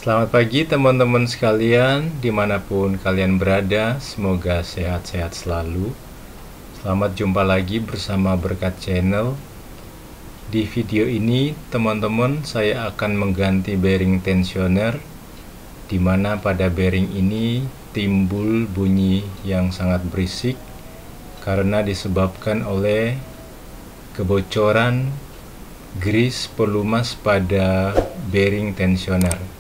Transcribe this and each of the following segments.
Selamat pagi teman-teman sekalian, dimanapun kalian berada, semoga sehat-sehat selalu. Selamat jumpa lagi bersama Berkat Channel. Di video ini, teman-teman, saya akan mengganti bearing tensioner, di mana pada bearing ini timbul bunyi yang sangat berisik karena disebabkan oleh kebocoran grease pelumas pada bearing tensioner.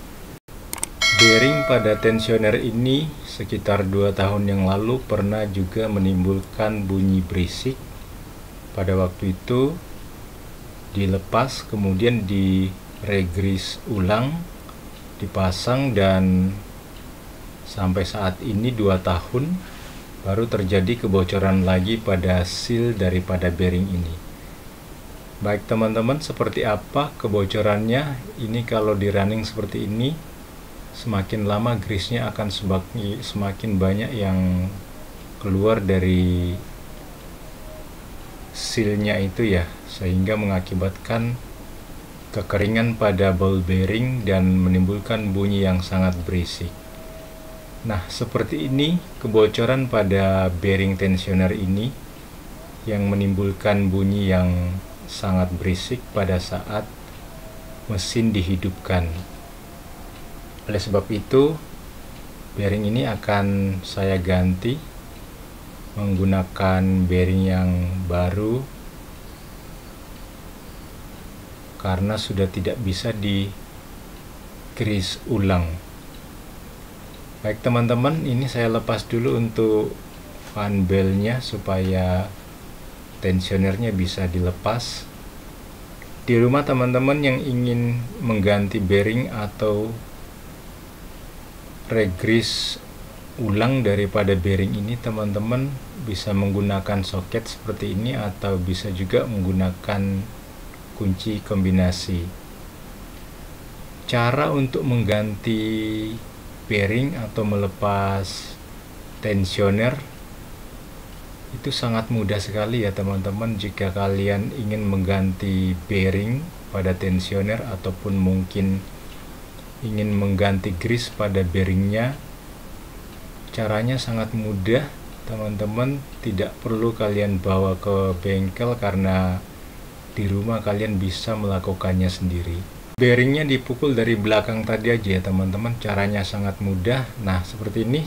Bearing pada tensioner ini sekitar 2 tahun yang lalu pernah juga menimbulkan bunyi berisik. Pada waktu itu dilepas, kemudian di regrease ulang, dipasang, dan sampai saat ini 2 tahun baru terjadi kebocoran lagi pada seal daripada bearing ini. Baik teman-teman, seperti apa kebocorannya? Ini kalau di running seperti ini, semakin lama grease-nya akan semakin banyak yang keluar dari seal-nya itu ya, sehingga mengakibatkan kekeringan pada ball bearing dan menimbulkan bunyi yang sangat berisik. Nah, seperti ini kebocoran pada bearing tensioner ini yang menimbulkan bunyi yang sangat berisik pada saat mesin dihidupkan. Oleh sebab itu, bearing ini akan saya ganti menggunakan bearing yang baru karena sudah tidak bisa di grease ulang. Baik teman-teman, ini saya lepas dulu untuk fan bell-nya supaya tensionernya bisa dilepas. Di rumah teman-teman yang ingin mengganti bearing atau regrease ulang daripada bearing ini, teman-teman bisa menggunakan soket seperti ini atau bisa juga menggunakan kunci kombinasi. Cara untuk mengganti bearing atau melepas tensioner itu sangat mudah sekali ya teman-teman. Jika kalian ingin mengganti bearing pada tensioner ataupun mungkin ingin mengganti grease pada bearingnya, caranya sangat mudah teman-teman. Tidak perlu kalian bawa ke bengkel karena di rumah kalian bisa melakukannya sendiri. Bearingnya dipukul dari belakang tadi aja ya teman-teman, caranya sangat mudah. Nah, seperti ini.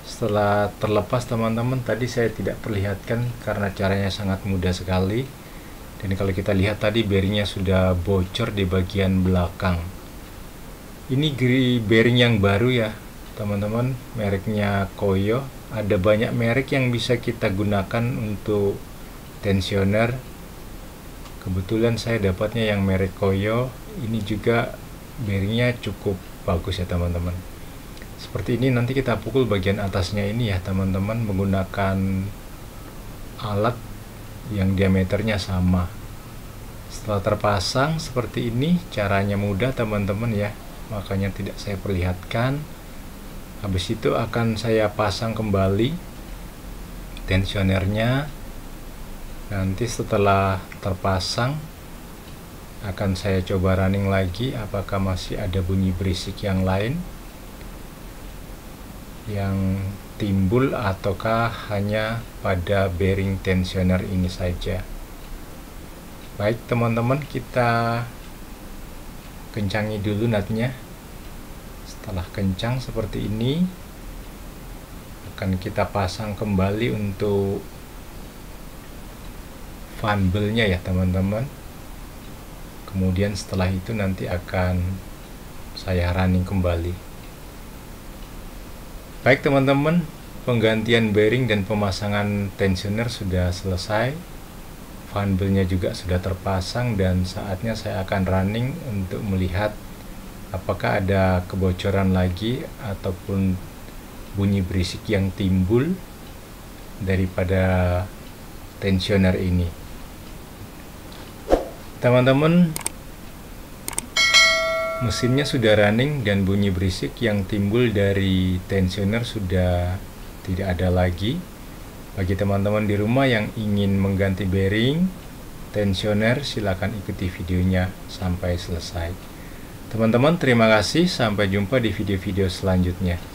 Setelah terlepas teman-teman, tadi saya tidak perlihatkan karena caranya sangat mudah sekali. Dan kalau kita lihat tadi bearingnya sudah bocor di bagian belakang. Ini bearing yang baru ya teman-teman, mereknya Koyo. Ada banyak merek yang bisa kita gunakan untuk tensioner. Kebetulan saya dapatnya yang merek Koyo. Ini juga bearingnya cukup bagus ya teman-teman. Seperti ini, nanti kita pukul bagian atasnya ini ya teman-teman menggunakan alat yang diameternya sama. Setelah terpasang seperti ini, caranya mudah teman-teman ya, makanya tidak saya perlihatkan. Habis itu akan saya pasang kembali tensionernya. Nanti setelah terpasang akan saya coba running lagi apakah masih ada bunyi berisik yang lain yang timbul ataukah hanya pada bearing tensioner ini saja. Baik teman-teman, kita kencangi dulu nutnya. Setelah kencang seperti ini, akan kita pasang kembali untuk fan bell-nya ya teman-teman. Kemudian setelah itu nanti akan saya running kembali. Baik teman-teman, penggantian bearing dan pemasangan tensioner sudah selesai. Fan bell-nya juga sudah terpasang dan saatnya saya akan running untuk melihat apakah ada kebocoran lagi ataupun bunyi berisik yang timbul daripada tensioner ini. Teman-teman, mesinnya sudah running dan bunyi berisik yang timbul dari tensioner sudah tidak ada lagi. Bagi teman-teman di rumah yang ingin mengganti bearing tensioner, silakan ikuti videonya sampai selesai. Teman-teman, terima kasih. Sampai jumpa di video-video selanjutnya.